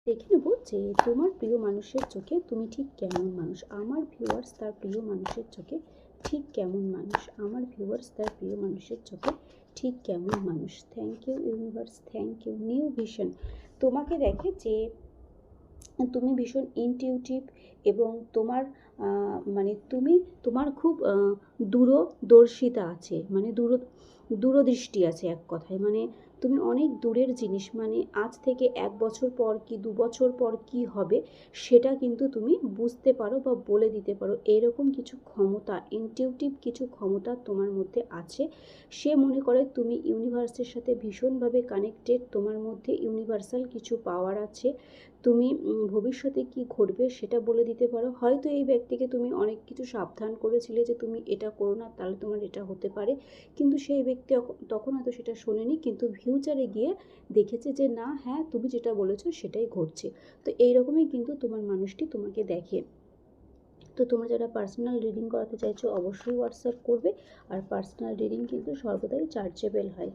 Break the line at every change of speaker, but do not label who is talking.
দেখে নেব যে তোমার প্রিয় মানুষের চোখে তুমি ঠিক কেমন মানুষ। আমার ভিউয়ার্স তার প্রিয় মানুষের চোখে ঠিক কেমন মানুষ। আমার ভিউয়ার্স তার প্রিয় মানুষের চোখে ঠিক কেমন মানুষ। Thank you universe, thank you. New vision তোমাকে দেখে যে তুমি ভীষণ ইনটিউটিভ এবং তোমার মানে তোমার খুব দূরদর্শিতা আছে, মানে দূরদৃষ্টি আছে এক কথায়। মানে তুমি অনেক দূরের জিনিস, মানে আজ থেকে 1 বছর পর কি 2 বছর পর কি হবে সেটা কিন্তু তুমি বুঝতে পারো বা বলে দিতে পারো। এরকম কিছু ক্ষমতা, ইনটিউটিভ কিছু ক্ষমতা তোমার মধ্যে আছে। সে মনে করে তুমি ইউনিভার্সের সাথে ভীষণভাবে কানেক্টেড, তোমার মধ্যে ইউনিভার্সাল কিছু পাওয়ার আছে। তুমি ভবিষ্যতে কি ঘটবে সেটা বলে দিতে পারো। হয়তো এই ব্যক্তিকে তুমি অনেক কিছু সাবধান করেছিলে যে তুমি এটা করো না, তাহলে তোমার এটা হতে পারে, কিন্তু সেই ব্যক্তি তখন হয়তো সেটা শোনেনি, কিন্তু ফিউচারে গিয়ে দেখেছে যে না, হ্যাঁ তুমি যেটা বলেছো সেটাই ঘটছে। তো এইরকমই কিন্তু তোমার মানুষটি তোমাকে দেখে। তো তোমরা যারা পার্সোনাল রিডিং করাতে চাইছো অবশ্যই হোয়াটসঅ্যাপ করবে। আর পার্সোনাল রিডিং কিন্তু সর্বদাই চার্জেবল হয়।